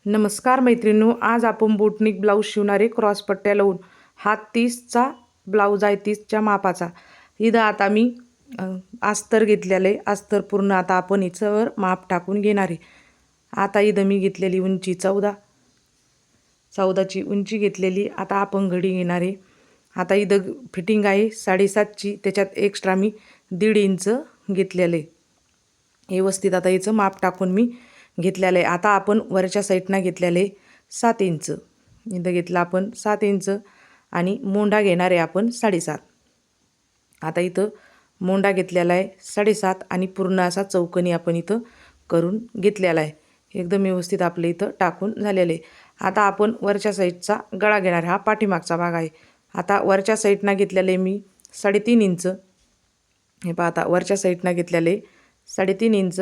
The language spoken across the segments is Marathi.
नमस्कार मैत्रिणींनो, आज आपण बोटनिक ब्लाऊज शिवणारे क्रॉस पट्ट्या लावून हा 30चा ब्लाऊज आहे, 30च्या मापाचा. इथं आता मी अस्तर घेतलेलं आहे. अस्तर पूर्ण आता आपण हिच्यावर माप टाकून घेणार आहे. आता इथं मी घेतलेली उंची 14ची उंची घेतलेली. आता आपण घडी घेणार आहे. आता इथं फिटिंग आहे 7.5ची, त्याच्यात एक्स्ट्रा मी 1.5 इंच घेतलेलं आहे. व्यवस्थित आता याचं माप टाकून मी घेतलेलं आहे. आता आपण वरच्या साईडनं घेतलेलं आहे 7 इंच. इथं घेतलं आपण 7 इंच आणि मोंढा घेणार आहे आपण 7.5. आता इथं मोंढा घेतलेला आहे 7.5 आणि पूर्ण असा चौकोनी आपण इथं करून घेतलेला आहे. एकदम व्यवस्थित आपलं इथं टाकून झालेलं आहे. आता आपण वरच्या साईडचा गळा घेणार आहे. हा पाठीमागचा भाग आहे. आता वरच्या साईडनं घेतलेलं आहे मी 3.5 इंच. हे पहा, आता वरच्या साईडनं घेतलेलं आहे 3.5 इंच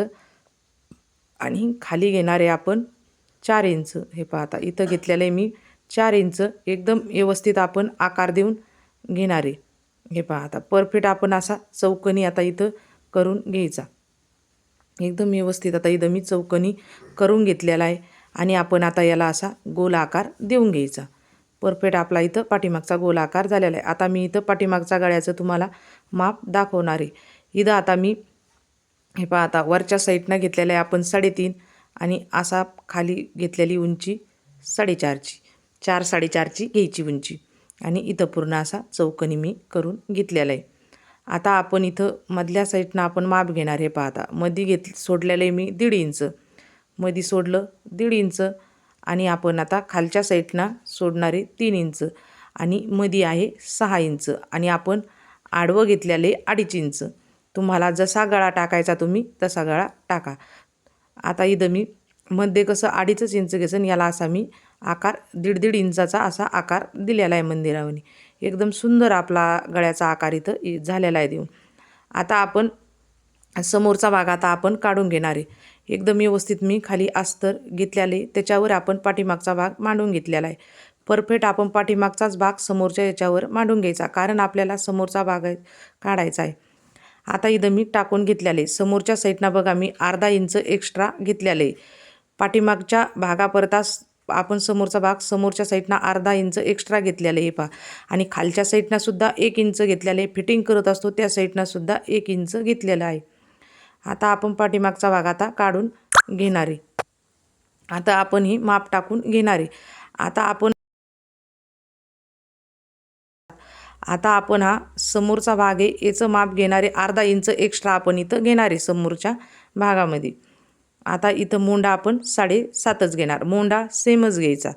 आणि खाली घेणार आहे आपण 4 इंच. हे पहा, आता इथं घेतलेलं आहे मी 4 इंच. एकदम व्यवस्थित आपण आकार देऊन घेणार आहे. हे पहा, आता परफेक्ट आपण असा चौकोनी आता इथं करून घ्यायचा. एकदम व्यवस्थित आता इथं मी चौकोनी करून घेतलेला आहे आणि आपण आता याला असा गोल आकार देऊन घ्यायचा. परफेक्ट आपला इथं पाठीमागचा गोल आकार झालेला आहे. आता मी इथं पाठीमागचा गळ्याचं तुम्हाला माप दाखवणार आहे. इथं आता मी हे पहा, आता वरच्या साईडनं घेतलेलं आहे आपण 3.5 आणि असा खाली घेतलेली उंची 4.5ची, 4-4.5ची घ्यायची उंची आणि इथं पूर्ण असा चौकोनी मी करून घेतलेला आहे. आता आपण इथं मधल्या साईडनं आपण माप घेणार. हे पहा, आता मध्ये सोडलेलं आहे मी 1.5 इंच. मध्ये सोडलं 1.5 इंच आणि आपण आता खालच्या साईडनं सोडणारे 3 इंच आणि मध्ये आहे 6 इंच आणि आपण आडवं घेतलेले 2.5 इंच. तुम्हाला जसा गळा टाकायचा तुम्ही तसा गळा टाका. आता इथं मी मध्ये कसं 2.5 इंच घ्यायचं आणि याला असा मी आकार 1.5 इंचाचा असा आकार दिलेला आहे मंदिरावनी. एकदम सुंदर आपला गळ्याचा आकार इथं झालेला आहे देऊन. आता आपण समोरचा भाग आता आपण काढून घेणार आहे. एकदम व्यवस्थित मी खाली अस्तर घेतलेले, त्याच्यावर आपण पाठीमागचा भाग मांडून घेतलेला आहे. परफेक्ट आपण पाठीमागचाच भाग समोरच्या याच्यावर मांडून घ्यायचा, कारण आपल्याला समोरचा भाग काढायचा आहे. आता इथं मी टाकून घेतलेले समोरच्या साईडनं बघा मी 1/2 इंच एक्स्ट्रा घेतलेले. पाठीमागच्या भागापरताच आपण समोरचा भाग समोरच्या साईडनं 1/2 इंच एक्स्ट्रा घेतलेले. हे पहा, आणि खालच्या साईडनं सुद्धा 1 इंच घेतलेले. फिटिंग करत असतो त्या साईडनं सुद्धा 1 इंच घेतलेलं आहे. आता आपण पाठीमागचा भाग आता काढून घेणार आहे. आता आपण ही माप टाकून घेणार आहे. आता आपण हा समोरचा भाग आहे, याचं माप घेणारे 1/2 इंच एक्स्ट्रा आपण इथं घेणार आहे समोरच्या भागामध्ये. आता इथं मोंढा आपण 7.5च घेणार. मोंढा सेमच घ्यायचा,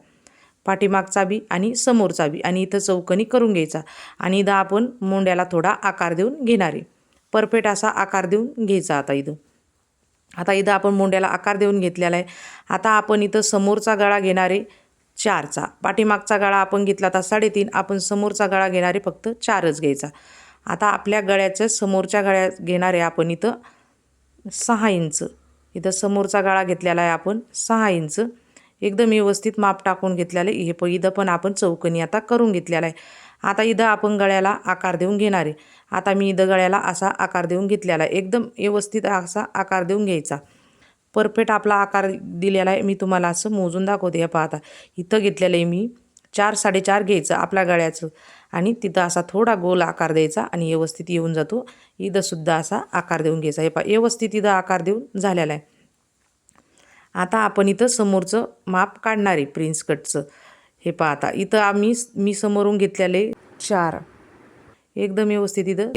पाठीमागचा बी आणि समोरचा बी, आणि इथं चौकोनी करून घ्यायचा आणि इथं आपण मोंढ्याला थोडा आकार देऊन घेणार आहे. परफेक्ट असा आकार देऊन घ्यायचा. आता इथं आपण मोंढ्याला आकार देऊन घेतलेला आहे. आता आपण इथं समोरचा गळा घेणार आहे 4चा. पाठीमागचा गळा आपण घेतला आता 3.5. आपण समोरचा गळा घेणारे फक्त 4च घ्यायचा. आता आपल्या गळ्याचं समोरच्या गळ्यात घेणारे आपण इथं 6 इंच. इथं समोरचा गळा घेतलेला आहे आपण 6 इंच. एकदम व्यवस्थित माप टाकून घेतलेलं आहे. इथं पण आपण चौकोनी आता करून घेतलेला आहे. आता इथं आपण गळ्याला आकार देऊन घेणार आहे. आता मी इथं गळ्याला असा आकार देऊन घेतलेला आहे. एकदम व्यवस्थित असा आकार देऊन घ्यायचा. परफेक्ट आपला आकार दिलेला आहे. मी तुम्हाला असं मोजून दाखवते. हे पहा, आता इथं घेतलेलं आहे मी 4-4.5 घ्यायचं आपल्या गळ्याचं आणि तिथं असा थोडा गोल आकार द्यायचा आणि व्यवस्थित येऊन जातो. इथंसुद्धा असा आकार देऊन घ्यायचा. हे पहा, व्यवस्थित इथं आकार देऊन झालेला आहे. आता आपण इथं समोरचं माप काढणार आहे प्रिन्स कटचं. हे पहा, आता इथं मी समोरून घेतलेले 4. एकदम व्यवस्थित इथं.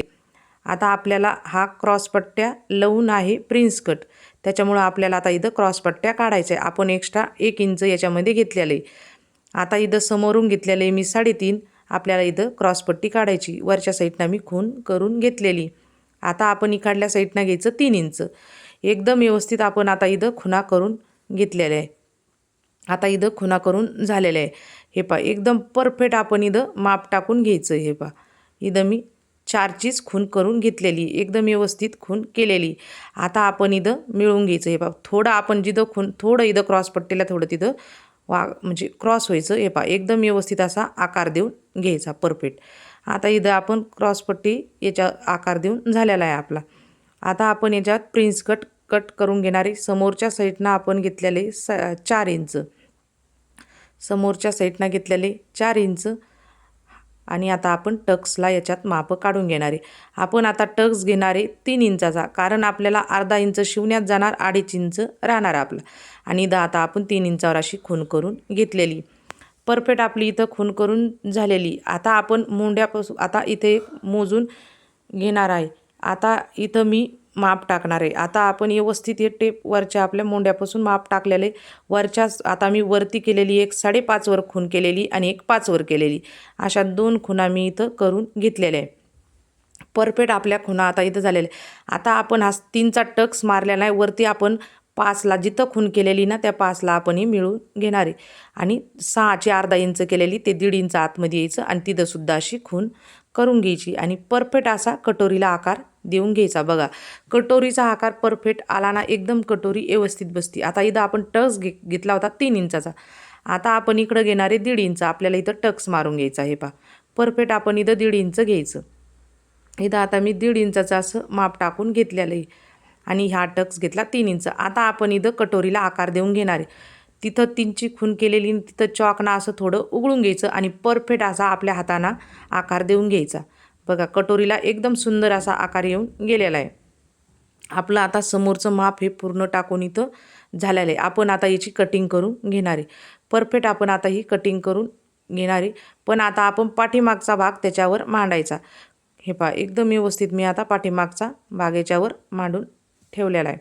आता आपल्याला हा क्रॉसपट्ट्या लावून आहे प्रिन्स कट, त्याच्यामुळं आपल्याला आता इथं क्रॉसपट्ट्या काढायच्या आहे. आपण एक्स्ट्रा 1 इंच याच्यामध्ये घेतलेले. आता इथं समोरून घेतलेले मी 3.5. आपल्याला इथं क्रॉसपट्टी काढायची. वरच्या साईडनं मी खून करून घेतलेली. आता आपण इकडल्या साईडनं घ्यायचं 3 इंच. एकदम व्यवस्थित आपण आता इथं खुणा करून घेतलेल्या आहे. आता इथं खुणा करून झालेलं आहे. हे पहा, एकदम परफेक्ट आपण इथं माप टाकून घ्यायचं. हे पहा, इथं मी 4चीच खून करून घेतलेली, एकदम व्यवस्थित खून केलेली. आता आपण इथं मिळवून घ्यायचं. हे पहा, थोडं आपण जिथं थोडं इथं क्रॉसपट्टीला थोडं तिथं म्हणजे क्रॉस व्हायचं. हे पहा, एकदम व्यवस्थित असा आकार देऊन घ्यायचा परफेक्ट. आता इथं आपण क्रॉसपट्टी याच्या आकार देऊन झालेला आहे आपला. आता आपण याच्यात प्रिन्स कट करून घेणारे समोरच्या साईडनं आपण घेतलेले 4 इंच. समोरच्या साईडनं घेतलेले 4 इंच आणि आता आपण टक्सला याच्यात माप काढून घेणार आहे. आपण आता टक्स घेणार आहे 3 इंचाचा, कारण आपल्याला अर्धा इंच शिवण्यात जाणार, 2.5 इंच राहणार आपला. आणि इथं आता आपण 3 इंचावर अशी खूण करून घेतलेली. परफेक्ट आपली इथं खूण करून झालेली. आता आपण मुंड्यापासून आता इथे मोजून घेणार आहे. आता इथं मी माप टाकणार आहे. आता आपण व्यवस्थित हे टेप वरच्या आपल्या मुंड्यापासून माप टाकलेले. वरच्या आता मी वरती केलेली एक 5.5 वर खूण केलेली आणि एक 5 वर केलेली, अशा 2 खुणा मी इथं करून घेतलेल्या आहे. परफेक्ट आपल्या खुणा आता इथं झालेल्या. आता आपण हा 3चा टक्स मारलेला आहे. वरती आपण 5ला जिथं खूण केलेली ना त्या 5ला आपण ही मिळून घेणार आहे. आणि 6ची अर्धा इंच केलेली ते 1.5 इंच आतमध्ये यायचं आणि तिथं सुद्धा अशी खूण करून घ्यायची आणि परफेक्ट असा कटोरीला आकार देऊन घ्यायचा. बघा कटोरीचा आकार परफेक्ट आला ना, एकदम कटोरी व्यवस्थित बसती. आता इथं आपण टक्स घेतला होता 3 इंचाचा. आता आपण इकडं घेणार आहे 1.5 इंच. आपल्याला इथं टक्स मारून घ्यायचा आहे. पहा परफेक्ट आपण इथं 1.5 इंच घ्यायचं. इथं आता मी 1.5 इंचाचं असं माप टाकून घेतलेलं आहे आणि ह्या टक्स घेतला 3 इंच. आता आपण इथं कटोरीला आकार देऊन घेणार आहे. तिथं 3ची खूण केलेली, तिथं चॉकना असं थोडं उघळून घ्यायचं आणि परफेक्ट असा आपल्या हाताना आकार देऊन घ्यायचा. बघा कटोरीला एकदम सुंदर असा आकार येऊन गेलेला आहे. आपलं आता समोरचं माप हे पूर्ण टाकून इथं झालेलं आहे. आपण आता याची कटिंग करून घेणार आहे. परफेक्ट आपण आता ही कटिंग करून घेणार आहे. पण आता आपण पाठीमागचा भाग त्याच्यावर मांडायचा. हे पहा एकदम व्यवस्थित मी आता पाठीमागचा भाग याच्यावर मांडून ठेवलेला आहे.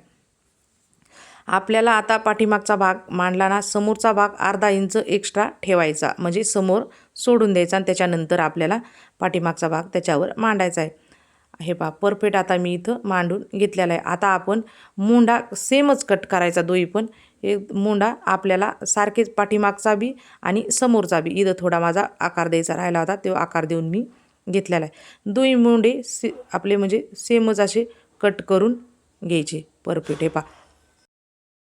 आपल्याला आता पाठीमागचा भाग मांडला ना, समोरचा भाग अर्धा इंच एक्स्ट्रा ठेवायचा, म्हणजे समोर सोडून द्यायचा आणि त्याच्यानंतर आपल्याला पाठीमागचा भाग त्याच्यावर मांडायचा आहे. हे पहा परफेक्ट आता मी इथं मांडून घेतलेला आहे. आता आपण मुंडा सेमच कट करायचा. दोन्ही पण एक मुंडा आपल्याला सारखेच पाठीमागचा बी आणि समोरचा बी. इथं थोडा माझा आकार द्यायचा राहिला होता, तो आकार देऊन मी घेतलेला आहे. दोन्ही मुंडे आपले म्हणजे सेमच असे कट करून घ्यायचे. परफेक्ट हे पहा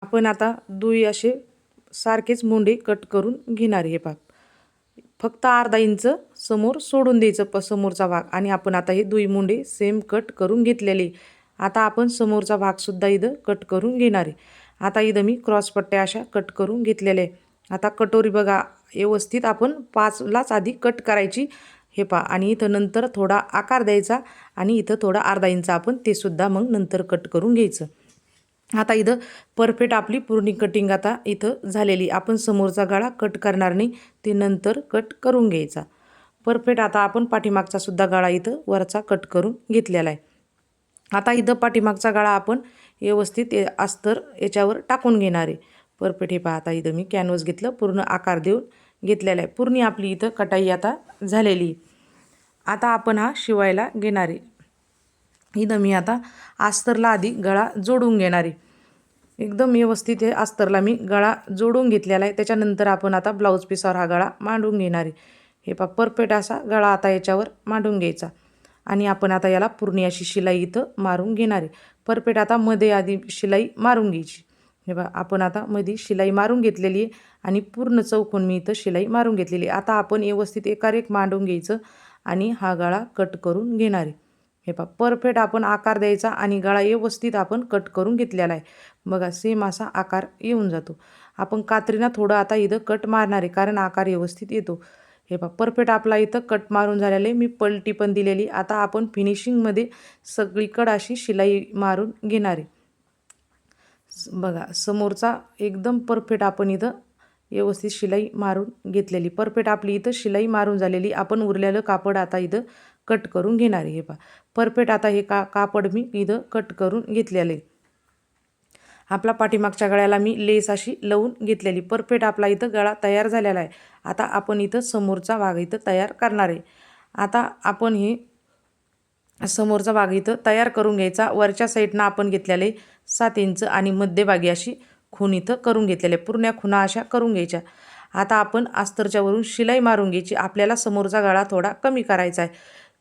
आपण आता दोन्ही असे सारखेच मुंडे कट करून घेणार. हे पहा फक्त अर्धा इंच समोर सोडून द्यायचं समोरचा भाग आणि आपण आता हे दोन्ही मुंडे सेम कट करून घेतलेले. आता आपण समोरचा भागसुद्धा इथं कट करून घेणार आहे. आता इथं मी क्रॉस पट्ट्या अशा कट करून घेतलेल्या आहे. आता कटोरी बघा व्यवस्थित आपण 5लाच आधी कट करायची. हे पहा आणि इथं नंतर थोडा आकार द्यायचा आणि इथं थोडा अर्धा इंच आपण ते सुद्धा मग नंतर कट करून घ्यायचं. आता इथं परफेक्ट आपली पूर्ण कटिंग आता इथं झालेली. आपण समोरचा गळा कट करणार नाही, ते नंतर कट करून घ्यायचा. परफेक्ट आता आपण पाठीमागचा सुद्धा गळा इथं वरचा कट करून घेतलेला आहे. आता इथं पाठीमागचा गळा आपण व्यवस्थित अस्तर याच्यावर टाकून घेणार आहे. परफेक्ट हे पहा आता इथं मी कॅनव्हास घेतलं, पूर्ण आकार देऊन घेतलेला आहे. पूर्ण आपली इथं कटाई आता झालेली. आता आपण हा शिवायला घेणार आहे. इथं मी आता अस्तरला आधी गळा जोडून घेणार आहे. एकदम व्यवस्थित हे अस्तरला मी गळा जोडून घेतलेला आहे. त्याच्यानंतर आपण आता ब्लाऊज पीसवर हा गळा मांडून घेणार आहे. हे पहा परफेक्ट असा गळा आता याच्यावर मांडून घ्यायचा आणि आपण आता याला पूर्ण अशी शिलाई इथं मारून घेणार आहे. परफेक्ट आता मध्ये आधी शिलाई मारून घ्यायची. हे बघा आपण आता मध्ये शिलाई मारून घेतलेली आहे आणि पूर्ण चौकोन मी इथं शिलाई मारून घेतलेली आहे. आता आपण व्यवस्थित एकारेक मांडून घ्यायचं आणि हा गळा कट करून घेणार आहे. हे पहा परफेक्ट आपण आकार द्यायचा आणि गळा व्यवस्थित आपण कट करून घेतलेला आहे. बघा सेम असा आकार येऊन जातो. आपण कात्रीनं थोडं आता इथं कट मारणार आहे, कारण आकार व्यवस्थित येतो. हे पहा परफेक्ट आपला इथं कट मारून झालेलं आहे. मी पलटी पण दिलेली. आता आपण फिनिशिंगमध्ये सगळीकडं अशी शिलाई मारून घेणार आहे. बघा समोरचा एकदम परफेक्ट आपण इथं व्यवस्थित शिलाई मारून घेतलेली. परफेक्ट आपली इथं शिलाई मारून झालेली. आपण उरलेलं कापड आता इथं कट करून घेणार आहे. हे पहा परफेक्ट आता हे कापड मी इथं कट करून घेतलेलं आहे. आपला पाठीमागच्या गळ्याला मी लेस अशी लावून घेतलेली. परफेक्ट आपला इथं गळा तयार झालेला आहे. आता आपण इथं समोरचा भाग इथं तयार करणार आहे. आता आपण हे समोरचा भाग इथं तयार करून घ्यायचा. वरच्या साईडनं आपण घेतलेले 7 इंच आणि मध्यभागी अशी खूण इथं करून घेतलेले. पूर्ण खुणा अशा करून घ्यायच्या. आता आपण अस्तरच्या वरून शिलाई मारून घ्यायची. आपल्याला समोरचा गळा थोडा कमी करायचा आहे.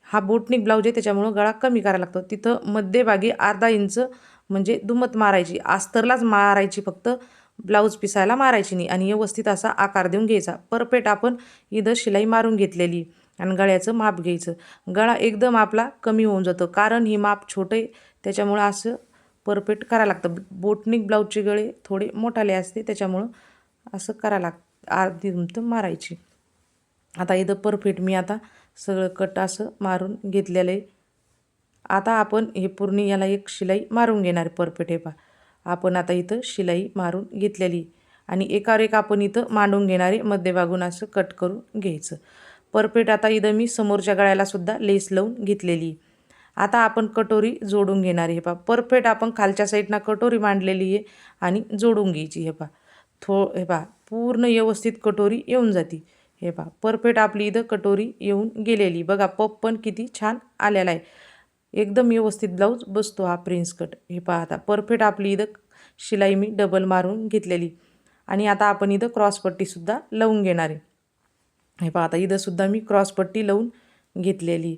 हा बोटनिक ब्लाऊज आहे त्याच्यामुळं गळा कमी करायला लागतो. तिथं मध्यभागी अर्धा इंच म्हणजे दुमत मारायची. अस्तरलाच मारायची, फक्त ब्लाऊज पिसायला मारायची नाही आणि व्यवस्थित असा आकार देऊन घ्यायचा. परफेक्ट आपण इथं शिलाई मारून घेतलेली आणि गळ्याचं माप घ्यायचं. गळा एकदम आपला कमी होऊन जातो, कारण ही माप छोटे त्याच्यामुळं असं परफेक्ट करायला लागतं. बोटनिक ब्लाऊजचे गळे थोडे मोठाले असते त्याच्यामुळं असं करायला अर्धी घुमट मारायची. आता इथं परफेक्ट मी आता सगळं कट असं मारून घेतलेलं आहे. आता आपण हे पूर्ण याला एक शिलाई मारून घेणार परफेक्ट. हे पहा आपण आता इथं शिलाई मारून घेतलेली आणि एकावर एक आपण इथं मांडून घेणारे मध्यभागून असं कट करून घ्यायचं परफेक्ट. आता इथं मी समोरच्या गळ्याला सुद्धा लेस लावून घेतलेली. आता आपण कटोरी जोडून घेणार. हे पहा परफेक्ट आपण खालच्या साईडनं कटोरी मांडलेली आहे आणि जोडून घ्यायची. हे पहा हे पहा पूर्ण व्यवस्थित कटोरी येऊन जाते. हे पहा परफेक्ट आपली इथं कटोरी येऊन गेलेली. बघा पप पण किती छान आलेला आहे. एकदम व्यवस्थित ब्लाऊज बसतो हा प्रिन्स कट. हे पहा आता परफेक्ट आपली इथं शिलाई मी डबल मारून घेतलेली आणि आता आपण इथं क्रॉसपट्टीसुद्धा लावून घेणार आहे. हे पहा आता इथंसुद्धा मी क्रॉसपट्टी लावून घेतलेली.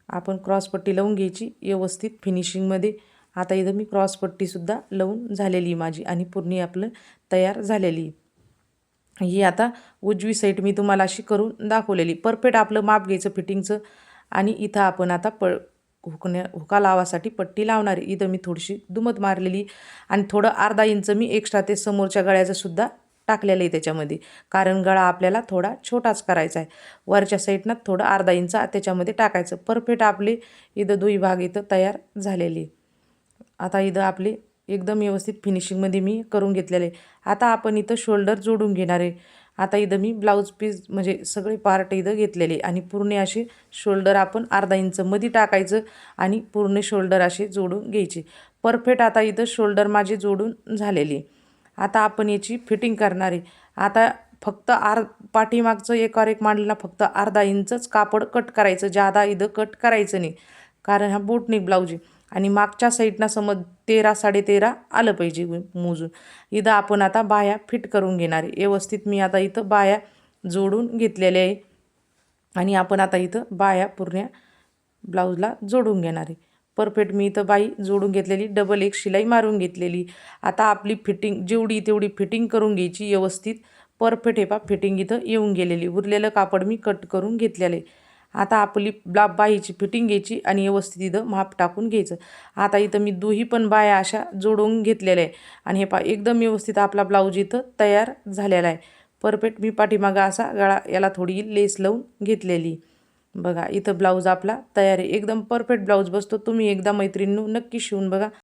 आपण क्रॉसपट्टी लावून घ्यायची व्यवस्थित फिनिशिंगमध्ये. आता इथं मी क्रॉसपट्टीसुद्धा लावून झालेली माझी आणि पूर्ण आपलं तयार झालेली. ही आता उजवी साईड मी तुम्हाला अशी करून दाखवलेली. परफेक्ट आपलं माप घ्यायचं फिटिंगचं आणि इथं आपण आता हुका लावासाठी पट्टी लावणार आहे. इथं मी थोडीशी दुमत मारलेली आणि थोडं अर्धा इंच मी एक्स्ट्रा ते समोरच्या गळ्याचं सुद्धा टाकलेलं आहे त्याच्यामध्ये, कारण गळा आपल्याला थोडा छोटाच करायचा आहे. वरच्या साईडनं थोडं अर्धा इंच त्याच्यामध्ये टाकायचं. परफेक्ट आपले इथं दुई भाग इथं तयार झालेले. आता इथं आपले एकदम व्यवस्थित फिनिशिंगमध्ये मी करून घेतलेले. आता आपण इथं शोल्डर जोडून घेणार आहे. आता इथं मी ब्लाऊज पीस म्हणजे सगळे पार्ट इथं घेतलेले आणि पूर्ण असे शोल्डर आपण अर्धा इंच मध्ये टाकायचं आणि पूर्ण शोल्डर असे जोडून घ्यायचे. परफेक्ट आता इथं शोल्डर माझे जोडून झालेले. आता आपण याची फिटिंग करणार आहे. आता फक्त पाठीमागचं एकावर एक मांडलेला फक्त अर्धा इंचच कापड कट करायचं, जादा इथं कट करायचं नाही, कारण हा बोटनेक ब्लाऊज आहे आणि मागच्या साईडनं समज 13 13.5 आलं पाहिजे मोजून. इथं आपण आता बाया फिट करून घेणार आहे व्यवस्थित. मी आता इथं बाया जोडून घेतलेल्या आहे आणि आपण आता इथं बाया पूर्ण ब्लाऊजला जोडून घेणार आहे. परफेक्ट मी इथं बाई जोडून घेतलेली, डबल एक शिलाई मारून घेतलेली. आता आपली फिटिंग जेवढी तेवढी फिटिंग करून घ्यायची व्यवस्थित. परफेक्ट हे पहा फिटिंग इथं येऊन गेलेली. उरलेलं कापड मी कट करून घेतलेलं आहे. आता आपली बाईची फिटिंग घ्यायची आणि व्यवस्थित इथं माप टाकून घ्यायचं. आता इथं मी दोही पण बाया अशा जोडून घेतलेल्या आहे आणि हे पहा एकदम व्यवस्थित आपला ब्लाऊज इथं तयार झालेला आहे. परफेक्ट मी पाठीमागा असा गळा याला थोडी लेस लावून घेतलेली. बघा इथं ब्लाऊज आपला तयार आहे. एकदम परफेक्ट ब्लाऊज बसतो. तुम्ही एकदा मैत्रिणींनो नक्की शिवून बघा.